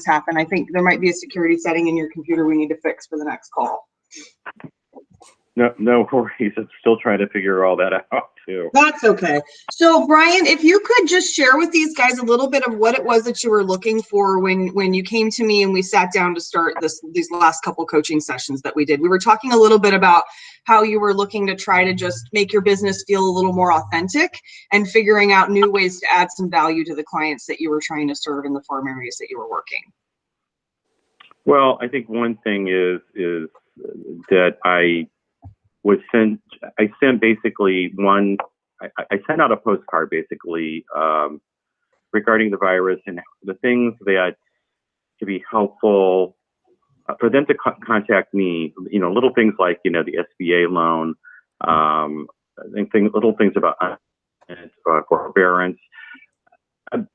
happen. I think there might be a security setting in your computer we need to fix for the next call. No worries. I'm still trying to figure all that out too. That's okay. So Brian, if you could just share with these guys a little bit of what it was that you were looking for when you came to me and we sat down to start these last couple coaching sessions that we did. We were talking a little bit about how you were looking to try to just make your business feel a little more authentic and figuring out new ways to add some value to the clients that you were trying to serve in the farm areas that you were working. Well, I think one thing is that I sent basically I sent out a postcard basically regarding the virus and the things that could be helpful for them to contact me. Little things like the SBA loan, little things about forbearance.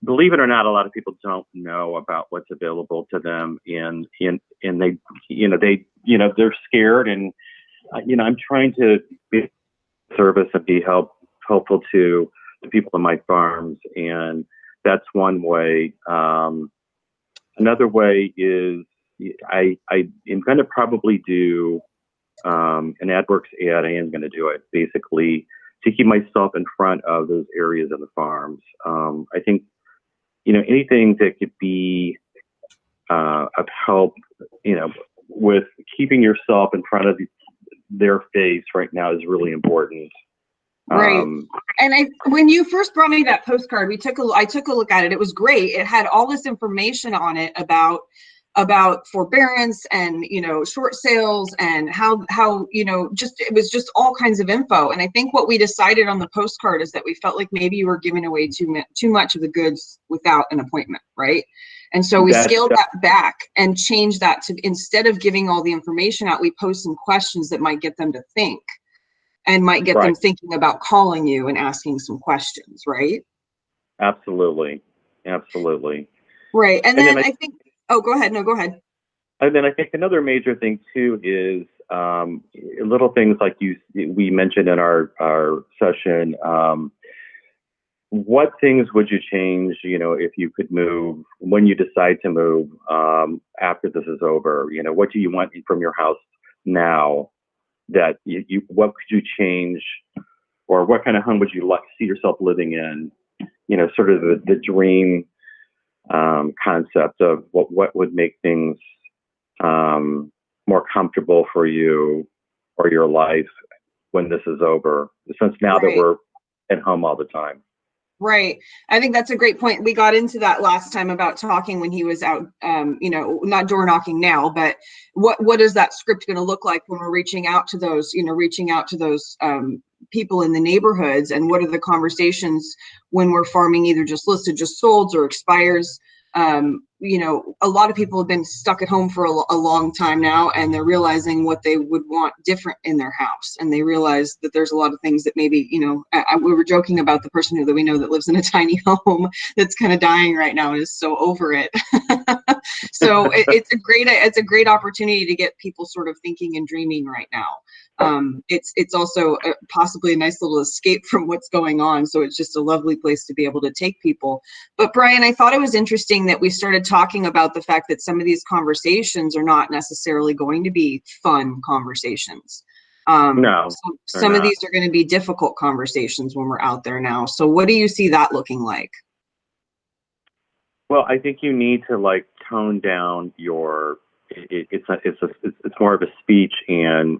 Believe it or not, a lot of people don't know about what's available to them, and they they're scared, and I'm trying to be service and be helpful to the people in my farms, and that's one way. Another way is I am going to probably do an AdWorks ad. I am going to do it basically to keep myself in front of those areas of the farms. I think, anything that could be of help, with keeping yourself in front of their face right now is really important. Right. And when you first brought me that postcard, I took a look at it. It was great. It had all this information on it about forbearance and, short sales and how, it was just all kinds of info. And I think what we decided on the postcard is that we felt like maybe you were giving away too much of the goods without an appointment. Right. And so we scaled that back and changed that to, instead of giving all the information out, we post some questions that might get them to think and might get them thinking about calling you and asking some questions. Right. Absolutely. Right. And then I think, oh, go ahead. No, go ahead. And then I think another major thing too is little things like we mentioned in our session. What things would you change, if you could move, when you decide to move after this is over? What do you want from your house now that what could you change, or what kind of home would you like to see yourself living in? Sort of the dream concept of what would make things more comfortable for you or your life when this is over, since now that we're at home all the time. Right. I think that's a great point. We got into that last time about talking when he was out, not door knocking now, but what is that script going to look like when we're reaching out to those people in the neighborhoods, and what are the conversations when we're farming either just listed, just sold, or expires? A lot of people have been stuck at home for a long time now, and they're realizing what they would want different in their house. And they realize that there's a lot of things that maybe, we were joking about the person that we know that lives in a tiny home that's kind of dying right now and is so over it. So it's a great opportunity to get people sort of thinking and dreaming right now. It's also possibly a nice little escape from what's going on. So it's just a lovely place to be able to take people. But Brian, I thought it was interesting that we started talking about the fact that some of these conversations are not necessarily going to be fun conversations. No, some of these are going to be difficult conversations when we're out there now. So what do you see that looking like? Well, I think you need to tone down your. It's more of a speech and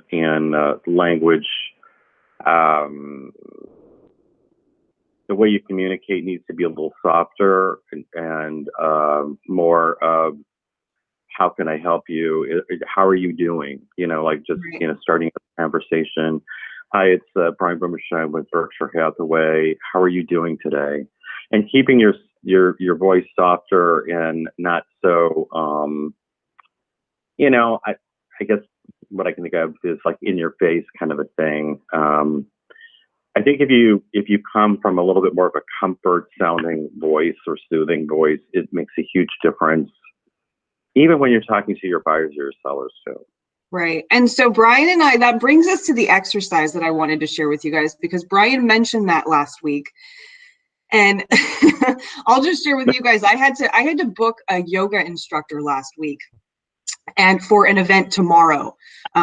language. The way you communicate needs to be a little softer and more of how can I help you? How are you doing? Starting a conversation. Hi, it's Brian Bummerstein with Berkshire Hathaway. How are you doing today? And keeping your voice softer and not so. I guess what I can think of is in your face kind of a thing. I think if you come from a little bit more of a comfort sounding voice or soothing voice, it makes a huge difference, even when you're talking to your buyers or your sellers too. Right. And so Brian and I, that brings us to the exercise that I wanted to share with you guys, because Brian mentioned that last week. And I'll just share with you guys, I had to book a yoga instructor last week and for an event tomorrow,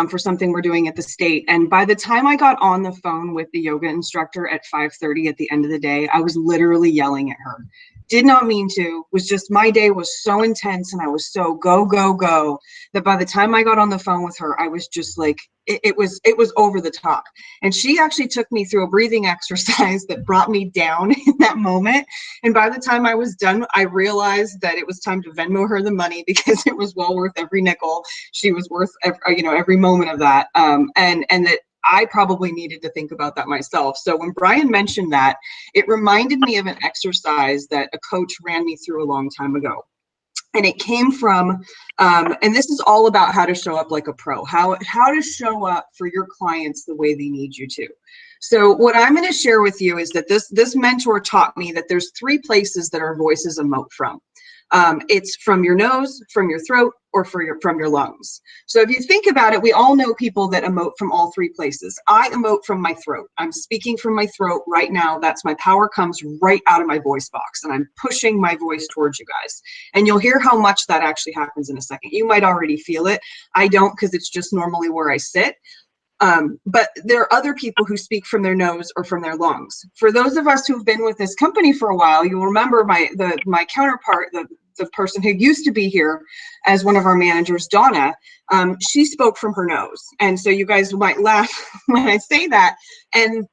for something we're doing at the state. And by the time I got on the phone with the yoga instructor at 5:30 at the end of the day, I was literally yelling at her. Did not mean to, was just, my day was so intense and I was so go, go, go, that by the time I got on the phone with her, I was just like, it was over the top. And she actually took me through a breathing exercise that brought me down in that moment. And by the time I was done, I realized that it was time to Venmo her the money, because it was well worth every nickel. She was worth every moment of that. And that I probably needed to think about that myself. So when Brian mentioned that, it reminded me of an exercise that a coach ran me through a long time ago. And it came from, and this is all about how to show up like a pro, how to show up for your clients the way they need you to. So what I'm going to share with you is that this mentor taught me that there's 3 places that our voices emote from. It's from your nose, from your throat, or from your lungs. So if you think about it, we all know people that emote from all 3 places. I emote from my throat. I'm speaking from my throat right now. That's my power comes right out of my voice box, and I'm pushing my voice towards you guys. And you'll hear how much that actually happens in a second. You might already feel it. I don't, because it's just normally where I sit. But there are other people who speak from their nose or from their lungs. For those of us who've been with this company for a while, you'll remember my counterpart, the person who used to be here as one of our managers, Donna, she spoke from her nose. And so you guys might laugh when I say that. And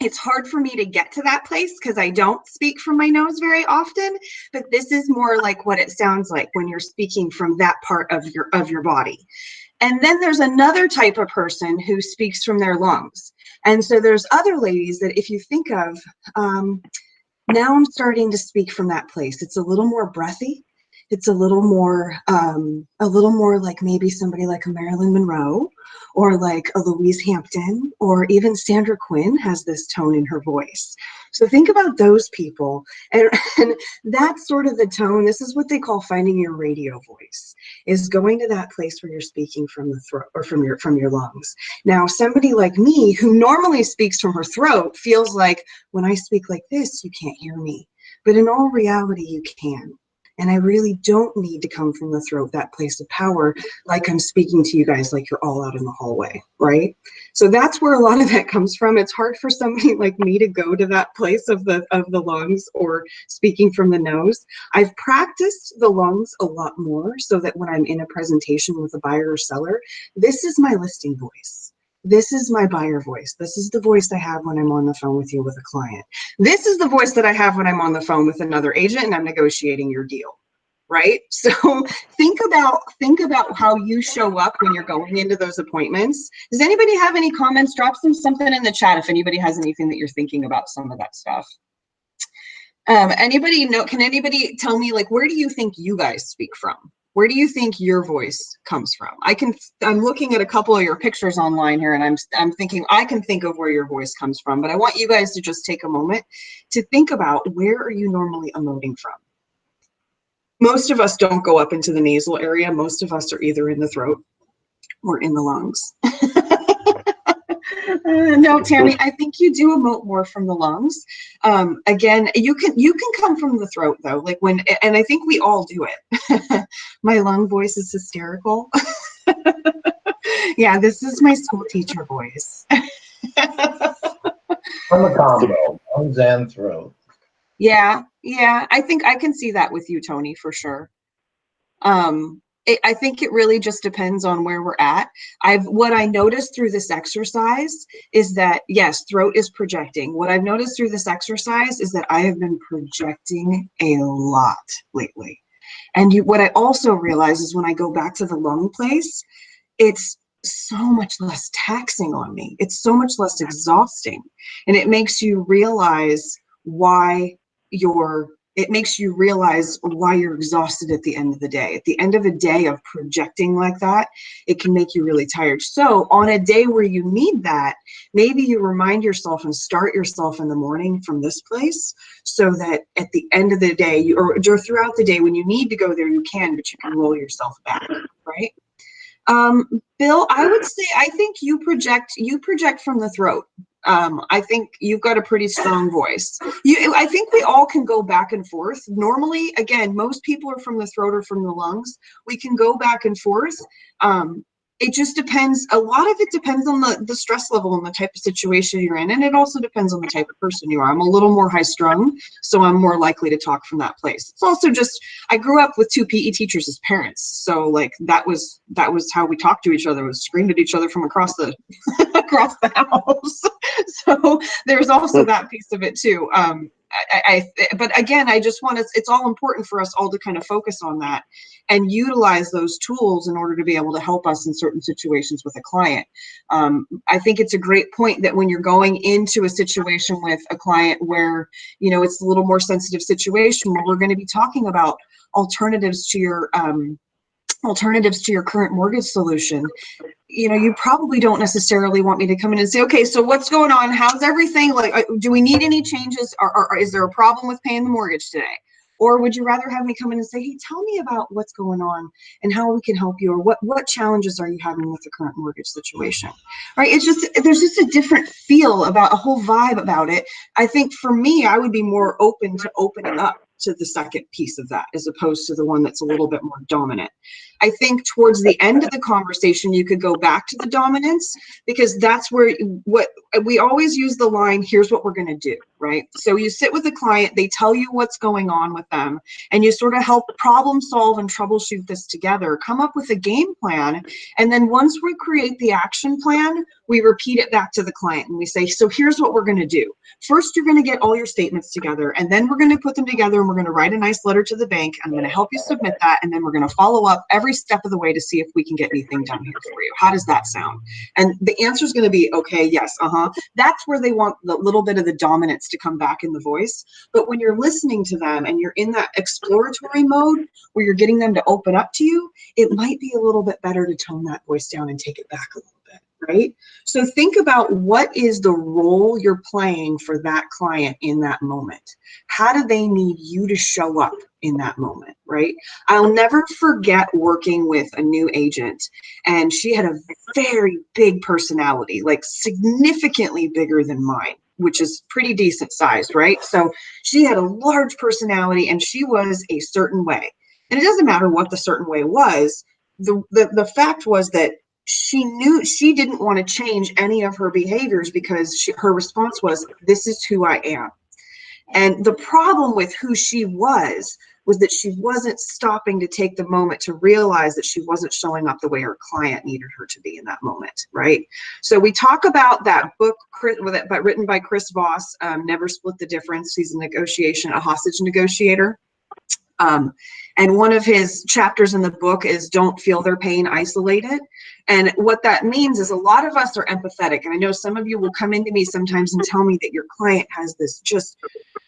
it's hard for me to get to that place because I don't speak from my nose very often, but this is more like what it sounds like when you're speaking from that part of your body. And then there's another type of person who speaks from their lungs. And so there's other ladies that if you think of, now I'm starting to speak from that place. It's a little more breathy. It's a little more like maybe somebody like a Marilyn Monroe or like a Louise Hampton, or even Sandra Quinn has this tone in her voice. So think about those people, and that's sort of the tone. This is what they call finding your radio voice, is going to that place where you're speaking from the throat or from your lungs. Now, somebody like me who normally speaks from her throat feels like when I speak like this, you can't hear me. But in all reality, you can. And I really don't need to come from the throat, that place of power, like I'm speaking to you guys like you're all out in the hallway, right? So that's where a lot of that comes from. It's hard for somebody like me to go to that place of the lungs or speaking from the nose. I've practiced the lungs a lot more so that when I'm in a presentation with a buyer or seller, this is my listing voice. This is my buyer voice. This is the voice I have when I'm on the phone with you with a client. This is the voice that I have when I'm on the phone with another agent and I'm negotiating your deal, right? So think about how you show up when you're going into those appointments. Does anybody have any comments? Drop something in the chat if anybody has anything that you're thinking about some of that stuff. Anybody know? Can anybody tell me, like, where do you think you guys speak from? Where do you think your voice comes from? I'm looking at a couple of your pictures online here, and I'm thinking I can think of where your voice comes from, but I want you guys to just take a moment to think about, where are you normally emoting from? Most of us don't go up into the nasal area. Most of us are either in the throat or in the lungs. No, Tammy, I think you do emote more from the lungs. Again, you can come from the throat though, like and I think we all do it. My lung voice is hysterical. Yeah, this is my school teacher voice. From a combo, lungs and throat. Yeah, I think I can see that with you, Tony, for sure. I think it really just depends on where we're at. What I noticed through this exercise is that, yes, throat is projecting. What I've noticed through this exercise is that I have been projecting a lot lately. And what I also realize is when I go back to the lung place, it's so much less taxing on me. It's so much less exhausting. And it makes you realize why you're exhausted at the end of the day. At the end of a day of projecting like that, it can make you really tired. So on a day where you need that, maybe you remind yourself and start yourself in the morning from this place, so that at the end of the day, or throughout the day, when you need to go there, you can, but you can roll yourself back, right? Bill, I would say, I think you project from the throat. I think you've got a pretty strong voice. I think we all can go back and forth. Normally, again, most people are from the throat or from the lungs. We can go back and forth. It just depends. A lot of it depends on the stress level and the type of situation you're in. And it also depends on the type of person you are. I'm a little more high strung, so I'm more likely to talk from that place. It's also just, I grew up with 2 PE teachers as parents. So like that was how we talked to each other, was screamed at each other from across the across the house. So there's also that piece of it too. But again, I just want to, it's all important for us all to kind of focus on that and utilize those tools in order to be able to help us in certain situations with a client. I think it's a great point that when you're going into a situation with a client where, you know, it's a little more sensitive situation where we're going to be talking about alternatives to your current mortgage solution, you know, you probably don't necessarily want me to come in and say, okay, so what's going on? How's everything? Like, do we need any changes? Or is there a problem with paying the mortgage today? Or would you rather have me come in and say, hey, tell me about what's going on and how we can help you, or what challenges are you having with the current mortgage situation, right? It's just, there's just a different feel about, a whole vibe about it. I think for me, I would be more open to opening up to the second piece of that, as opposed to the one that's a little bit more dominant. I think towards the end of the conversation, you could go back to the dominance, because that's where, what we always use the line, here's what we're going to do, right? So you sit with the client, they tell you what's going on with them, and you sort of help problem solve and troubleshoot this together, come up with a game plan. And then once we create the action plan, we repeat it back to the client and we say, so here's what we're going to do. First, you're going to get all your statements together, and then we're going to put them together and we're going to write a nice letter to the bank. I'm going to help you submit that. And then we're going to follow up every step of the way to see if we can get anything done here for you. How does that sound? And the answer is going to be, okay, yes, That's where they want the little bit of the dominance to come back in the voice. But when you're listening to them and you're in that exploratory mode where you're getting them to open up to you, it might be a little bit better to tone that voice down and take it back a little bit, right? So think about, what is the role you're playing for that client in that moment? How do they need you to show up in that moment, right? I'll never forget working with a new agent, and she had a very big personality, like significantly bigger than mine, which is pretty decent sized, right? So she had a large personality and she was a certain way. And it doesn't matter what the certain way was. The fact was that she knew she didn't want to change any of her behaviors, because her response was, this is who I am. And the problem with who she was that she wasn't stopping to take the moment to realize that she wasn't showing up the way her client needed her to be in that moment, right? So we talk about that book written by Chris Voss, Never Split the Difference. He's a hostage negotiator. And one of his chapters in the book is don't feel their pain, isolate it. And what that means is, a lot of us are empathetic. And I know some of you will come into me sometimes and tell me that your client has this just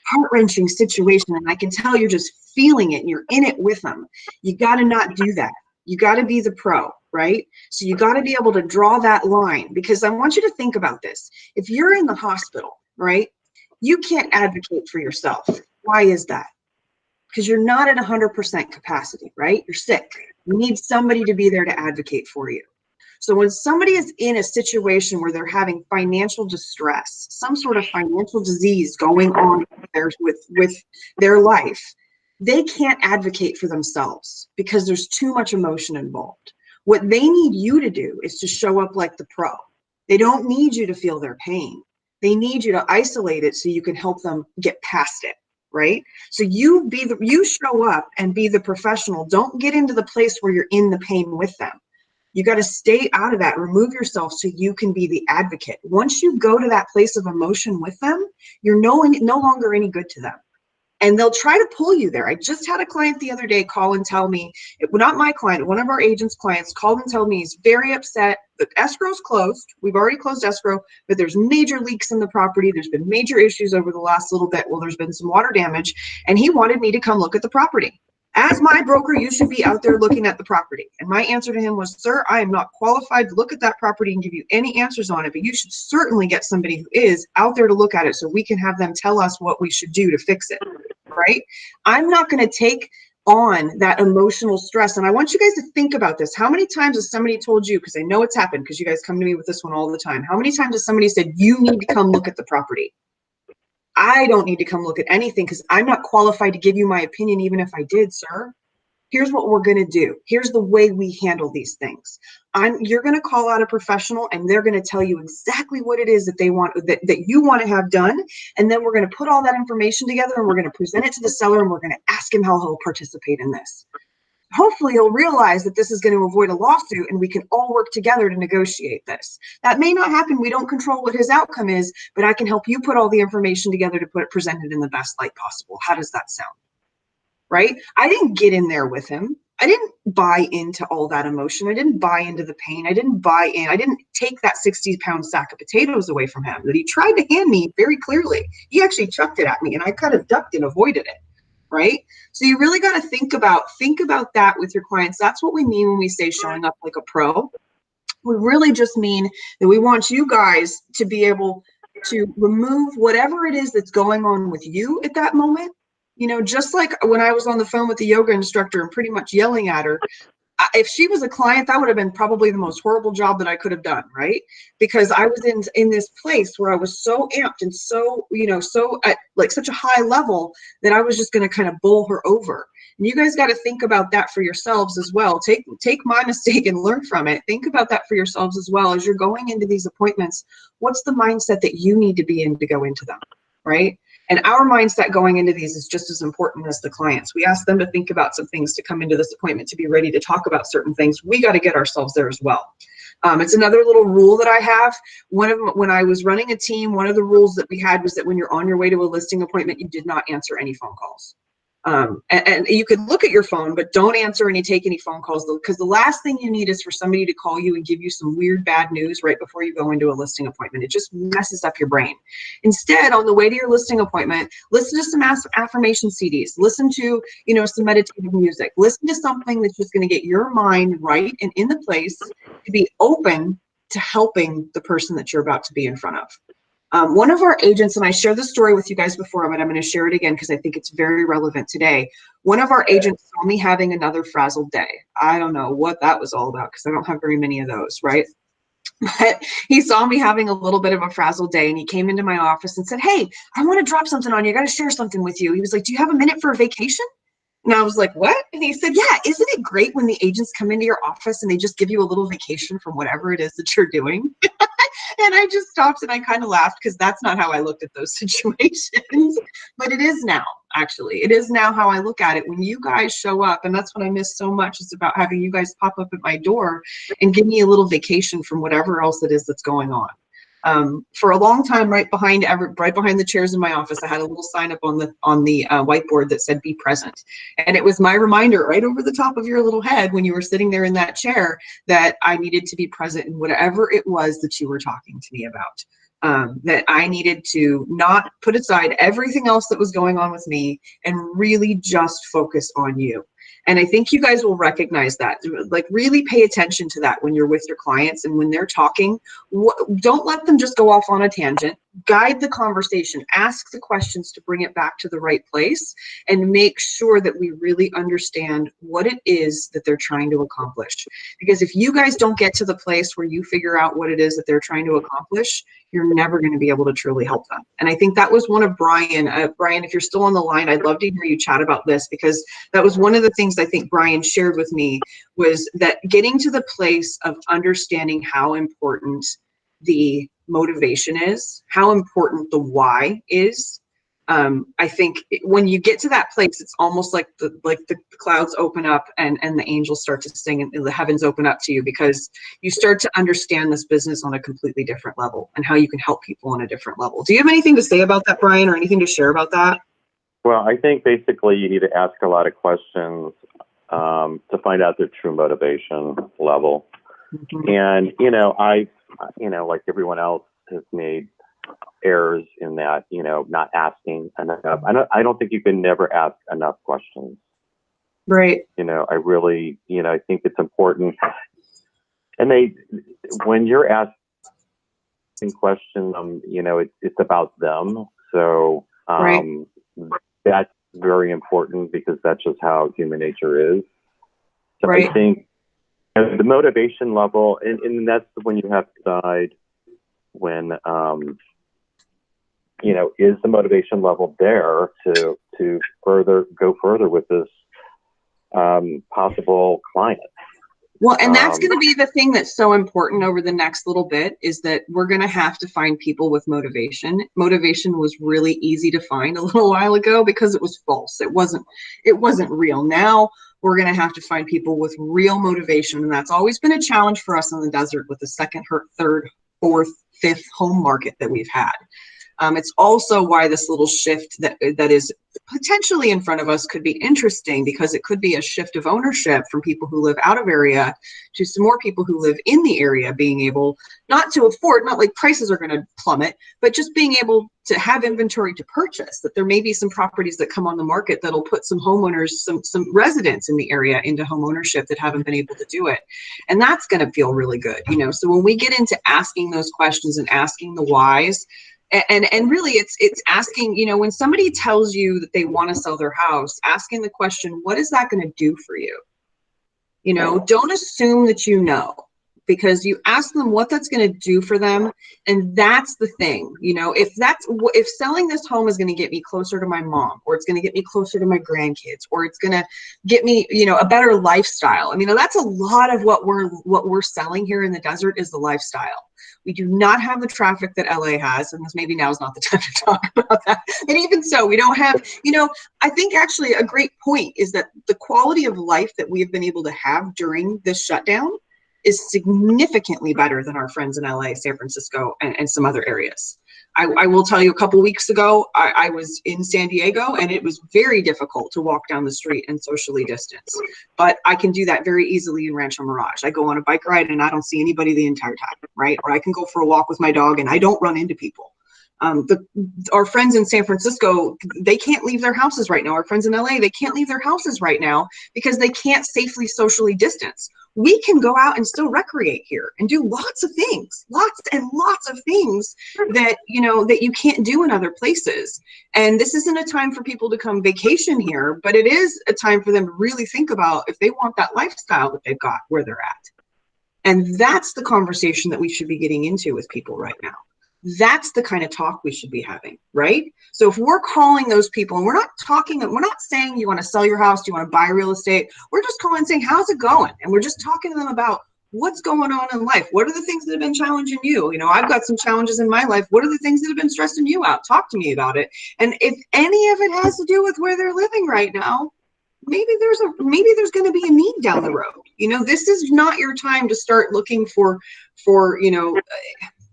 heart-wrenching situation, and I can tell you're just feeling it and you're in it with them. You got to not do that. You got to be the pro, right? So you got to be able to draw that line, because I want you to think about this. If you're in the hospital, right, you can't advocate for yourself. Why is that? Because you're not at 100% capacity, right? You're sick. You need somebody to be there to advocate for you. So when somebody is in a situation where they're having financial distress, some sort of financial disease going on with their life, they can't advocate for themselves because there's too much emotion involved. What they need you to do is to show up like the pro. They don't need you to feel their pain. They need you to isolate it so you can help them get past it. Right? So you show up and be the professional. Don't get into the place where you're in the pain with them. You got to stay out of that, remove yourself so you can be the advocate. Once you go to that place of emotion with them, you're no longer any good to them. And they'll try to pull you there. I just had a client the other day call and tell me, not my client, one of our agent's clients called and told me he's very upset. The escrow's closed. We've already closed escrow, but there's major leaks in the property. There's been major issues over the last little bit. Well, there's been some water damage, and he wanted me to come look at the property. As my broker, you should be out there looking at the property. And my answer to him was, sir, I am not qualified to look at that property and give you any answers on it, but you should certainly get somebody who is out there to look at it so we can have them tell us what we should do to fix it, right? I'm not going to take on that emotional stress. And I want you guys to think about this. How many times has somebody told you, because I know it's happened because you guys come to me with this one all the time. How many times has somebody said, you need to come look at the property? I don't need to come look at anything because I'm not qualified to give you my opinion, even if I did, sir. Here's what we're going to do. Here's the way we handle these things. You're going to call out a professional and they're going to tell you exactly what it is that they want, that you want to have done. And then we're going to put all that information together and we're going to present it to the seller and we're going to ask him how he'll participate in this. Hopefully he'll realize that this is going to avoid a lawsuit and we can all work together to negotiate this. That may not happen. We don't control what his outcome is, but I can help you put all the information together to present it in the best light possible. How does that sound? Right? I didn't get in there with him. I didn't buy into all that emotion. I didn't buy into the pain. I didn't take that 60-pound sack of potatoes away from him that he tried to hand me very clearly. He actually chucked it at me and I kind of ducked and avoided it. Right? So you really got to think about that with your clients. That's what we mean when we say showing up like a pro. We really just mean that we want you guys to be able to remove whatever it is that's going on with you at that moment. You know, just like when I was on the phone with the yoga instructor and pretty much yelling at her, if she was a client, that would have been probably the most horrible job that I could have done, right? Because I was in this place where I was so amped and so, so at like such a high level that I was just going to kind of bowl her over. And you guys got to think about that for yourselves as well. Take my mistake and learn from it. Think about that for yourselves as well as you're going into these appointments. What's the mindset that you need to be in to go into them, right? And our mindset going into these is just as important as the clients. We ask them to think about some things to come into this appointment to be ready to talk about certain things. We got to get ourselves there as well. It's another little rule that I have. When I was running a team, one of the rules that we had was that when you're on your way to a listing appointment, you did not answer any phone calls. And you could look at your phone, but don't answer take any phone calls, because the last thing you need is for somebody to call you and give you some weird bad news right before you go into a listing appointment. It just messes up your brain. Instead, on the way to your listing appointment, listen to some affirmation CDs, listen to, some meditative music, listen to something that's just going to get your mind right and in the place to be open to helping the person that you're about to be in front of. One of our agents, and I shared this story with you guys before, but I'm going to share it again because I think it's very relevant today. One of our agents saw me having another frazzled day. I don't know what that was all about because I don't have very many of those, right? But he saw me having a little bit of a frazzled day and he came into my office and said, "Hey, I want to drop something on you. I got to share something with you." He was like, "Do you have a minute for a vacation?" And I was like, "What?" And he said, "Yeah, isn't it great when the agents come into your office and they just give you a little vacation from whatever it is that you're doing?" And I just stopped and I kind of laughed because that's not how I looked at those situations. But it is now, actually. It is now how I look at it. When you guys show up, and that's what I miss so much, is about having you guys pop up at my door and give me a little vacation from whatever else it is that's going on. For a long time, right behind the chairs in my office, I had a little sign up on the whiteboard that said "Be present," and it was my reminder right over the top of your little head when you were sitting there in that chair that I needed to be present in whatever it was that you were talking to me about. That I needed to not put aside everything else that was going on with me and really just focus on you. And I think you guys will recognize that. Like, really pay attention to that when you're with your clients and when they're talking. Don't let them just go off on a tangent. Guide the conversation. Ask the questions to bring it back to the right place and make sure that we really understand what it is that they're trying to accomplish. Because if you guys don't get to the place where you figure out what it is that they're trying to accomplish, you're never going to be able to truly help them. And I think that was one of Brian. Brian, if you're still on the line, I'd love to hear you chat about this, because that was one of the things I think Brian shared with me, was that getting to the place of understanding how important the motivation is, how important the why is. I think when you get to that place, it's almost like the clouds open up and the angels start to sing and the heavens open up to you, because you start to understand this business on a completely different level and how you can help people on a different level. Do you have anything to say about that, Brian, or anything to share about that? Well, I think basically you need to ask a lot of questions to find out their true motivation level. Mm-hmm. And, like everyone else has made errors in that, not asking enough. I don't think you can never ask enough questions. Right. I really, I think it's important. And when you're asking questions, it's about them. So, right. That's very important because that's just how human nature is. So Right. I think the motivation level, and that's when you have to decide when, is the motivation level there to go further with this possible client? Well, and that's going to be the thing that's so important over the next little bit, is that we're going to have to find people with motivation. Motivation was really easy to find a little while ago because it was false. It wasn't real. Now we're going to have to find people with real motivation. And that's always been a challenge for us in the desert with the second, third, fourth, fifth home market that we've had. It's also why this little shift that is potentially in front of us could be interesting, because it could be a shift of ownership from people who live out of area to some more people who live in the area being able not to afford, not like prices are going to plummet, but just being able to have inventory to purchase, that there may be some properties that come on the market that'll put some homeowners, some residents in the area into home ownership that haven't been able to do it. And that's going to feel really good, So when we get into asking those questions and asking the whys, and really it's asking, when somebody tells you that they want to sell their house, asking the question, what is that going to do for you? Don't assume that because you ask them what that's going to do for them. And that's the thing, if selling this home is going to get me closer to my mom, or it's going to get me closer to my grandkids, or it's going to get me, a better lifestyle. That's a lot of what we're selling here in the desert is the lifestyle. We do not have the traffic that LA has, and maybe now is not the time to talk about that. And even so, we don't have, I think actually a great point is that the quality of life that we have been able to have during this shutdown is significantly better than our friends in LA, San Francisco, and some other areas. I will tell you, a couple weeks ago, I was in San Diego, and it was very difficult to walk down the street and socially distance. But I can do that very easily in Rancho Mirage. I go on a bike ride, and I don't see anybody the entire time, right? Or I can go for a walk with my dog, and I don't run into people. Our friends in San Francisco, they can't leave their houses right now. Our friends in LA, they can't leave their houses right now because they can't safely socially distance. We can go out and still recreate here and do lots of things, lots and lots of things that, that you can't do in other places. And this isn't a time for people to come vacation here, but it is a time for them to really think about if they want that lifestyle that they've got where they're at. And that's the conversation that we should be getting into with people right now. That's the kind of talk we should be having, right? So if we're calling those people, and we're not saying you want to sell your house, do you want to buy real estate? We're just calling and saying, how's it going? And we're just talking to them about what's going on in life. What are the things that have been challenging you? I've got some challenges in my life. What are the things that have been stressing you out? Talk to me about it. And if any of it has to do with where they're living right now, maybe there's going to be a need down the road. This is not your time to start looking for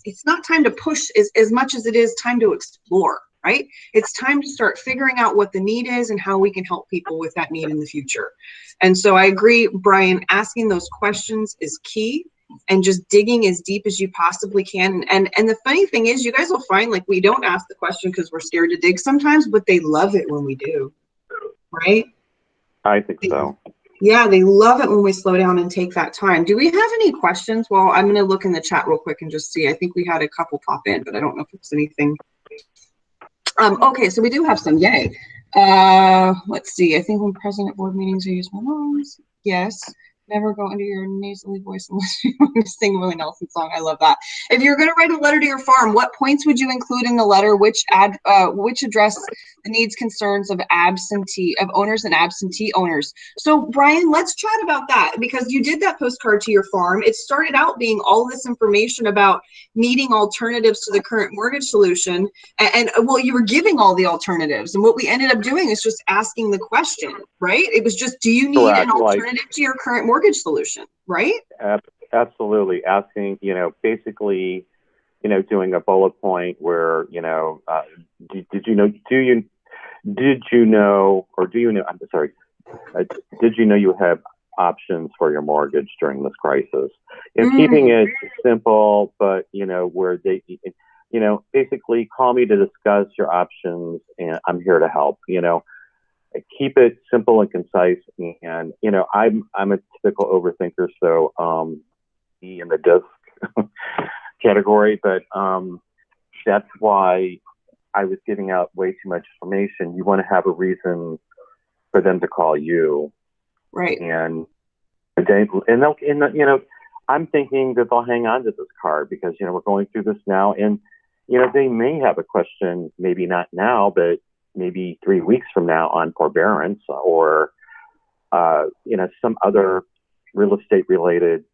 it's not time to push as much as it is time to explore, right? It's time to start figuring out what the need is and how we can help people with that need in the future. And so I agree, Brian, asking those questions is key, and just digging as deep as you possibly can. And the funny thing is, you guys will find, like, we don't ask the question because we're scared to dig sometimes, but they love it when we do, right? I think so. Yeah, they love it when we slow down and take that time. Do we have any questions? Well, I'm going to look in the chat real quick and just see. I think we had a couple pop in, but I don't know if it's anything. Okay, so we do have some. Yay. Let's see. I think when present at board meetings, I use my lungs. Yes. Never go into your nasally voice unless you want to sing Willie Nelson song. I love that. If you're going to write a letter to your farm, what points would you include in the letter? Which address the needs, concerns of owners and absentee owners? So Brian, let's chat about that, because you did that postcard to your farm. It started out being all this information about needing alternatives to the current mortgage solution, and well, you were giving all the alternatives, and what we ended up doing is just asking the question, right? It was just, do you need an alternative to your current mortgage solution, right? Absolutely. Asking, basically, doing a bullet point where, did you know you have options for your mortgage during this crisis? Keeping it simple, but, where they, basically call me to discuss your options, and I'm here to help. Keep it simple and concise. And I'm a typical overthinker, so in the disc category, but that's why I was giving out way too much information. You want to have a reason for them to call you. Right. And I'm thinking that they'll hang on to this card because, we're going through this now. And, they may have a question, maybe not now, but maybe 3 weeks from now on forbearance or, some other real estate related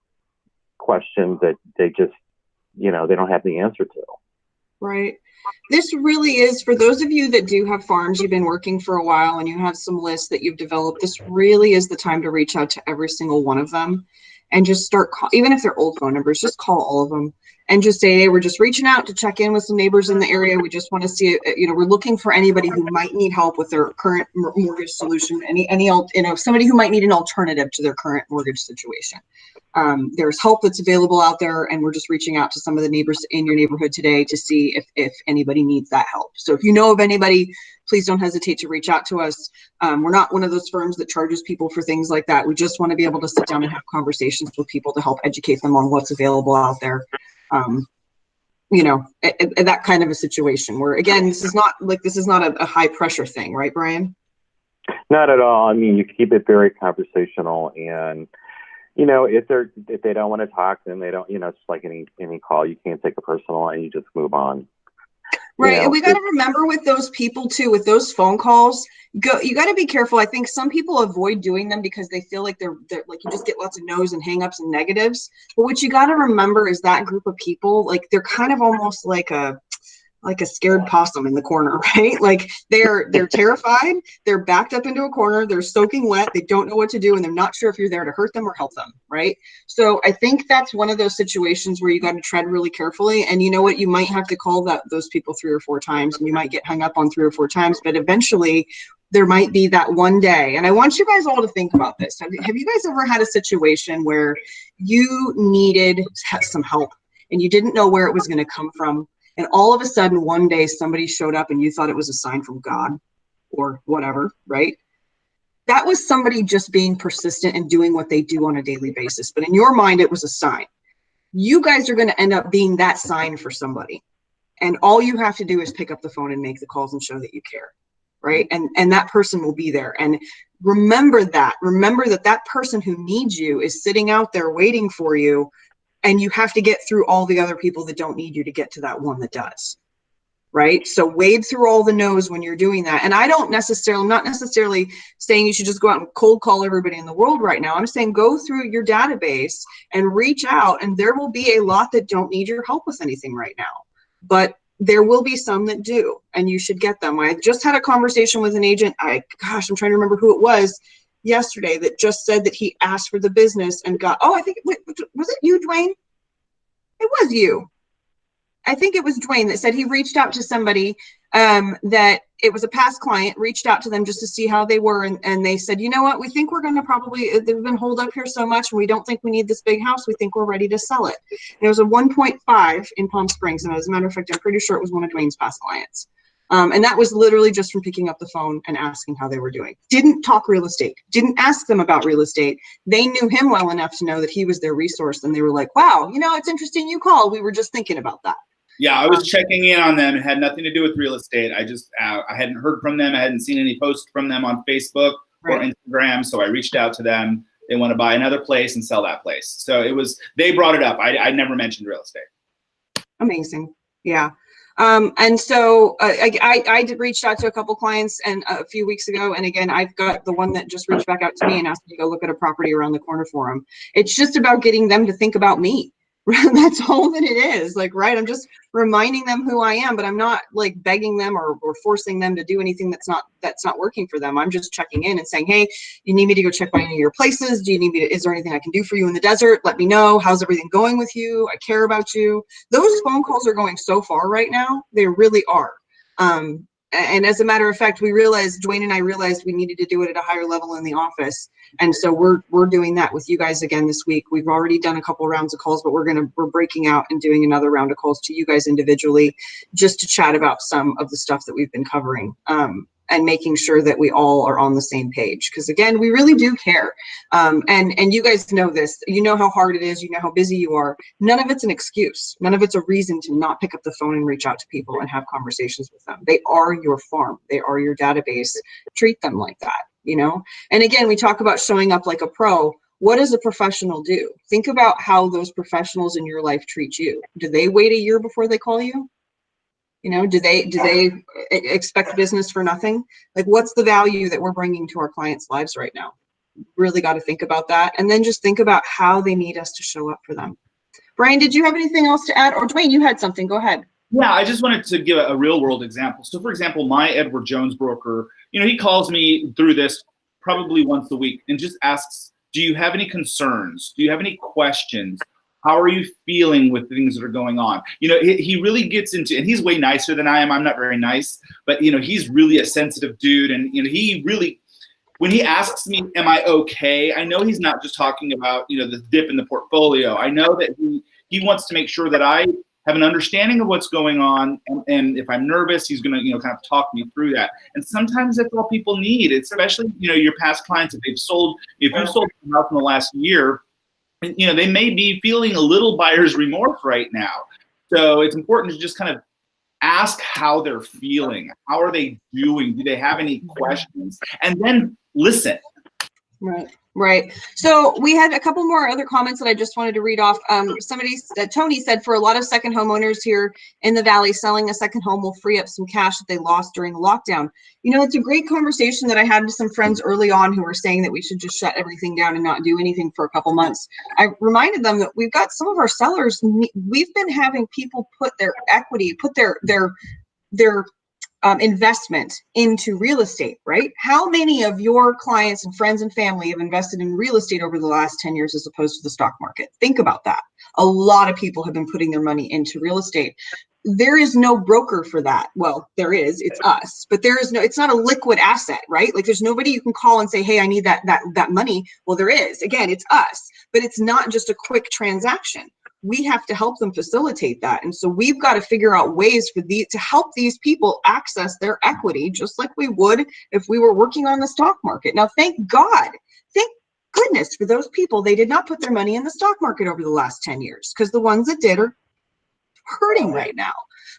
question that they just, they don't have the answer to. Right. This really is, for those of you that do have farms, you've been working for a while and you have some lists that you've developed, this really is the time to reach out to every single one of them and just start, even if they're old phone numbers, just call all of them and just say, hey, we're just reaching out to check in with some neighbors in the area. We just want to see, we're looking for anybody who might need help with their current mortgage solution, somebody who might need an alternative to their current mortgage situation. There's help that's available out there, and we're just reaching out to some of the neighbors in your neighborhood today to see if anybody needs that help. So if you know of anybody, please don't hesitate to reach out to us. We're not one of those firms that charges people for things like that. We just want to be able to sit down and have conversations with people to help educate them on what's available out there. That kind of a situation where, again, this is not a high pressure thing, right, Brian? Not at all. I mean, you keep it very conversational, and if they don't want to talk, then they don't. It's like any call. You can't take it personal, and you just move on. Right. And we got to remember with those people too, with those phone calls, you got to be careful. I think some people avoid doing them because they feel like they're like, you just get lots of no's and hangups and negatives. But what you got to remember is that group of people, like, they're kind of almost like a scared possum in the corner, right? Like they're terrified. They're backed up into a corner. They're soaking wet. They don't know what to do. And they're not sure if you're there to hurt them or help them. Right. So I think that's one of those situations where you got to tread really carefully. And you know what, you might have to call those people 3 or 4 times, and you might get hung up on 3 or 4 times, but eventually there might be that one day. And I want you guys all to think about this. Have you guys ever had a situation where you needed some help and you didn't know where it was going to come from? And all of a sudden, one day, somebody showed up and you thought it was a sign from God or whatever, right? That was somebody just being persistent and doing what they do on a daily basis. But in your mind, it was a sign. You guys are going to end up being that sign for somebody. And all you have to do is pick up the phone and make the calls and show that you care, right? And that person will be there. And remember that person who needs you is sitting out there waiting for you. And you have to get through all the other people that don't need you to get to that one that does, right? So wade through all the no's when you're doing that. And I'm not necessarily saying you should just go out and cold call everybody in the world right now. I'm saying go through your database and reach out, and there will be a lot that don't need your help with anything right now. But there will be some that do, and you should get them. I just had a conversation with an agent. I'm trying to remember who it was yesterday that just said that he asked for the business and got, was it you, Dwayne? It was you. I think it was Dwayne that said he reached out to somebody that it was a past client, reached out to them just to see how they were. And they said, you know what, we think we're going to they've been holed up here so much and we don't think we need this big house. We think we're ready to sell it. And it was a 1.5 in Palm Springs. And as a matter of fact, I'm pretty sure it was one of Dwayne's past clients. And that was literally just from picking up the phone and asking how they were doing. Didn't talk real estate, didn't ask them about real estate. They knew him well enough to know that he was their resource. And they were like, wow, it's interesting you called. We were just thinking about that. Yeah, I was checking in on them. It had nothing to do with real estate. I hadn't heard from them. I hadn't seen any posts from them on Facebook or Instagram. So I reached out to them. They want to buy another place and sell that place. So they brought it up. I never mentioned real estate. Amazing. Yeah. And so I did reach out to a couple clients and a few weeks ago. And again, I've got the one that just reached back out to me and asked me to go look at a property around the corner for them. It's just about getting them to think about me. That's all that it is. Like, right. I'm just reminding them who I am, but I'm not like begging them or forcing them to do anything that's not working for them. I'm just checking in and saying, hey, you need me to go check by any of your places? Do you need me is there anything I can do for you in the desert? Let me know. How's everything going with you? I care about you. Those phone calls are going so far right now. They really are. And as a matter of fact, Dwayne and I realized we needed to do it at a higher level in the office. And so we're doing that with you guys again this week. We've already done a couple rounds of calls, but we're breaking out and doing another round of calls to you guys individually just to chat about some of the stuff that we've been covering. and making sure that we all are on the same page. Because again, we really do care. And you guys know this, you know how hard it is, you know how busy you are. None of it's an excuse. None of it's a reason to not pick up the phone and reach out to people and have conversations with them. They are your farm. They are your database. Treat them like that, you know? And again, we talk about showing up like a pro. What does a professional do? Think about how those professionals in your life treat you. Do they wait a year before they call you? You know, do they expect business for nothing? Like, what's the value that we're bringing to our clients' lives right now? Really got to think about that. And then just think about how they need us to show up for them. Brian, did you have anything else to add? Or Dwayne, you had something, go ahead. Yeah, I just wanted to give a real world example. So for example, my Edward Jones broker, you know, he calls me through this probably once a week and just asks, do you have any concerns? Do you have any questions? How are you feeling with things that are going on? You know, he really gets into, and he's way nicer than I am. I'm not very nice, but you know, he's really a sensitive dude. And you know, he really, when he asks me, am I okay? I know he's not just talking about, you know, the dip in the portfolio. I know that he wants to make sure that I have an understanding of what's going on. And if I'm nervous, he's going to, you know, kind of talk me through that. And sometimes that's all people need, especially, you know, your past clients, if you've sold a house in the last year, you know, they may be feeling a little buyer's remorse right now. So it's important to just kind of ask how they're feeling. How are they doing? Do they have any questions? And then listen. Right. So we had a couple more other comments that I just wanted to read off. Tony said, for a lot of second homeowners here in the Valley, selling a second home will free up some cash that they lost during the lockdown. You know, it's a great conversation that I had with some friends early on who were saying that we should just shut everything down and not do anything for a couple months. I reminded them that we've got some of our sellers, we've been having people put their equity, put their investment into real estate, right? How many of your clients and friends and family have invested in real estate over the last 10 years as opposed to the stock market? Think about that. A lot of people have been putting their money into real estate. There is no broker for that. Well, there is, it's us, but there is no, it's not a liquid asset, right? Like there's nobody you can call and say, hey, I need that money. Well, there is, again, it's us, but it's not just a quick transaction. We have to help them facilitate that. And so we've got to figure out ways for to help these people access their equity, just like we would if we were working on the stock market. Now, thank goodness for those people, they did not put their money in the stock market over the last 10 years, because the ones that did are hurting right now.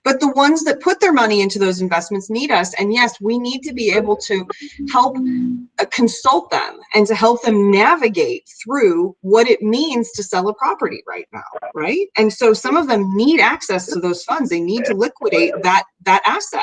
But the ones that put their money into those investments need us. And yes, we need to be able to help consult them and to help them navigate through what it means to sell a property right now, right? And so some of them need access to those funds. They need to liquidate that asset.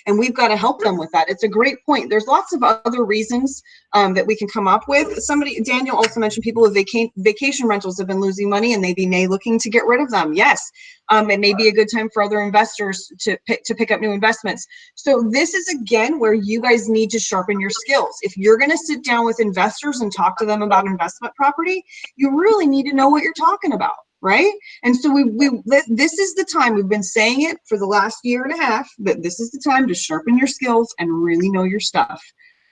And we've got to help them with that. It's a great point. There's lots of other reasons that we can come up with. Daniel also mentioned people with vacation rentals have been losing money and they may looking to get rid of them. Yes, it may be a good time for other investors to pick up new investments. So this is, again, where you guys need to sharpen your skills. If you're going to sit down with investors and talk to them about investment property, you really need to know what you're talking about. Right? And so this is the time, we've been saying it for the last year and a half, that this is the time to sharpen your skills and really know your stuff.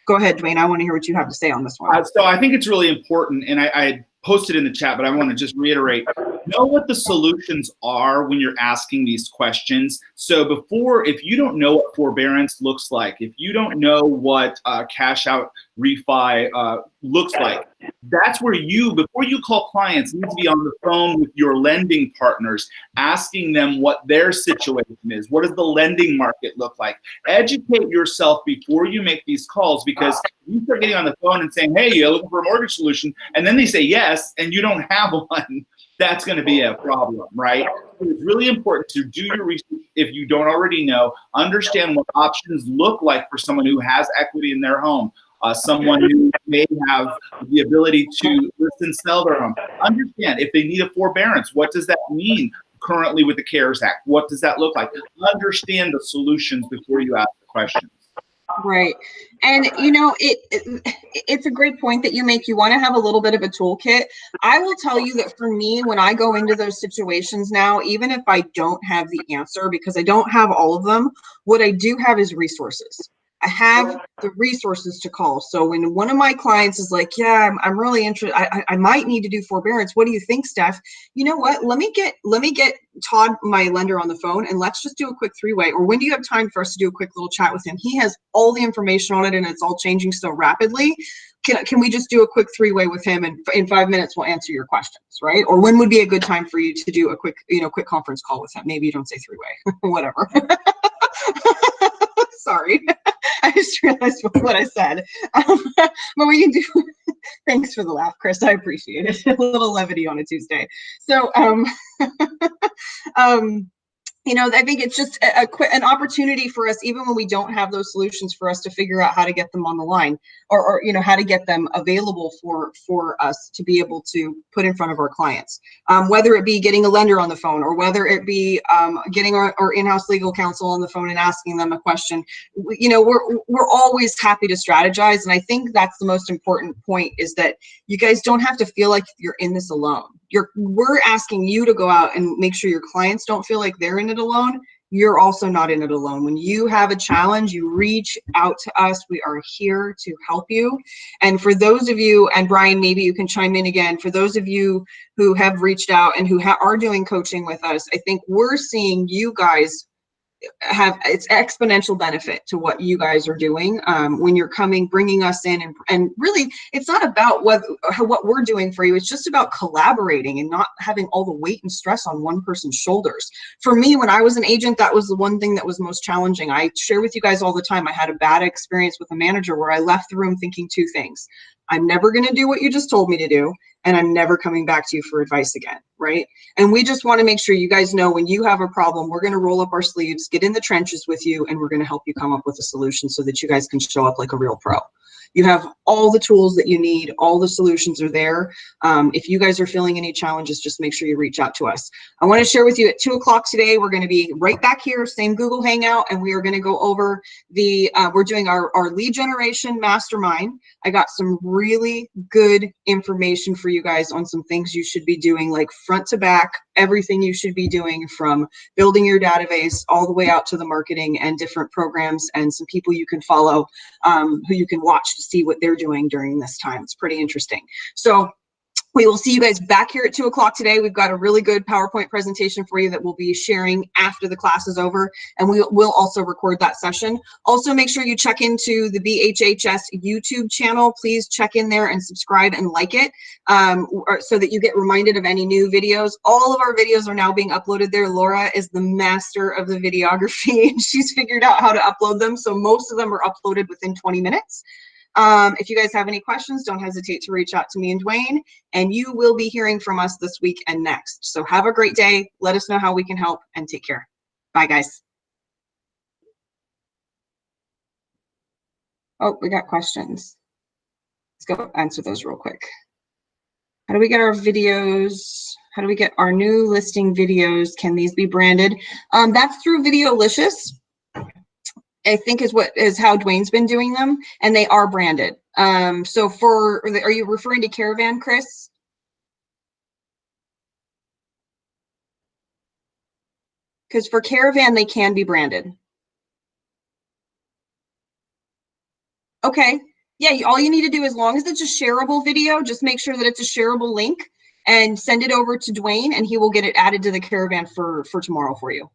Go ahead, Dwayne. I want to hear what you have to say on this one. So I think it's really important, and I posted in the chat, but I want to just reiterate, know what the solutions are when you're asking these questions. So if you don't know what forbearance looks like, if you don't know what cash out refi looks like, that's where before you call clients, need to be on the phone with your lending partners, asking them what their situation is. What does the lending market look like? Educate yourself before you make these calls, because you start getting on the phone and saying, hey, you're looking for a mortgage solution, and then they say yes, and you don't have one. That's going to be a problem, right? So it's really important to do your research if you don't already know. Understand what options look like for someone who has equity in their home, someone who may have the ability to list and sell their home. Understand if they need a forbearance, what does that mean currently with the CARES Act? What does that look like? Understand the solutions before you ask the questions. Right. And, you know, it's a great point that you make. You want to have a little bit of a toolkit. I will tell you that for me, when I go into those situations now, even if I don't have the answer, because I don't have all of them, what I do have is resources. I have the resources to call. So when one of my clients is like, yeah, I'm really interested, I might need to do forbearance. What do you think, Steph? You know what? Let me get Todd, my lender, on the phone, and let's just do a quick three-way. Or when do you have time for us to do a quick little chat with him? He has all the information on it, and it's all changing so rapidly. Can we just do a quick three-way with him, and in 5 minutes we'll answer your questions, right? Or when would be a good time for you to do a quick conference call with him? Maybe you don't say three-way, whatever. Sorry, I just realized what I said. But we can do. Thanks for the laugh, Chris. I appreciate it. A little levity on a Tuesday. So, I think it's just an opportunity for us, even when we don't have those solutions, for us to figure out how to get them on the line, or how to get them available for us to be able to put in front of our clients. Whether it be getting a lender on the phone, or whether it be getting our in-house legal counsel on the phone and asking them a question. We're always happy to strategize, and I think that's the most important point, is that you guys don't have to feel like you're in this alone. We're asking you to go out and make sure your clients don't feel like they're in it alone. You're also not in it alone. When you have a challenge, you reach out to us. We are here to help you. And for those of you, and Brian, maybe you can chime in again, for those of you who have reached out and who are doing coaching with us, I think we're seeing you guys have it's exponential benefit to what you guys are doing when you're bringing us in, and really it's not about what we're doing for you. It's just about collaborating and not having all the weight and stress on one person's shoulders. For me, when I was an agent, that was the one thing that was most challenging. I share with you guys all the time. I had a bad experience with a manager where I left the room thinking two things: I'm never going to do what you just told me to do, and I'm never coming back to you for advice again, right? And we just want to make sure you guys know, when you have a problem, we're going to roll up our sleeves, get in the trenches with you, and we're going to help you come up with a solution so that you guys can show up like a real pro. You have all the tools that you need. All the solutions are there. If you guys are feeling any challenges, just make sure you reach out to us. I want to share with you at 2 o'clock today, we're going to be right back here, same Google Hangout, and we are going to go over we're doing our lead generation mastermind. I got some really good information for you guys on some things you should be doing, like front to back, everything you should be doing, from building your database all the way out to the marketing and different programs, and some people you can follow who you can watch to see what they're doing during this time. It's pretty interesting. So we will see you guys back here at 2 o'clock today. We've got a really good PowerPoint presentation for you that we'll be sharing after the class is over, and we'll also record that session. Also, make sure you check into the BHHS YouTube channel. Please check in there and subscribe and like it so that you get reminded of any new videos. All of our videos are now being uploaded there. Laura is the master of the videography, and she's figured out how to upload them, so most of them are uploaded within 20 minutes. If you guys have any questions, don't hesitate to reach out to me and Dwayne, and you will be hearing from us this week and next. So have a great day. Let us know how we can help, and take care. Bye, guys. Oh, we got questions. Let's go answer those real quick. How do we get our videos? How do we get our new listing videos? Can these be branded? That's through Videolicious, I think is how Dwayne's been doing them, and they are branded. So are you referring to Caravan, Chris? Because for Caravan, they can be branded. Okay. Yeah, all you need to do, as long as it's a shareable video, just make sure that it's a shareable link and send it over to Dwayne, and he will get it added to the Caravan for tomorrow for you.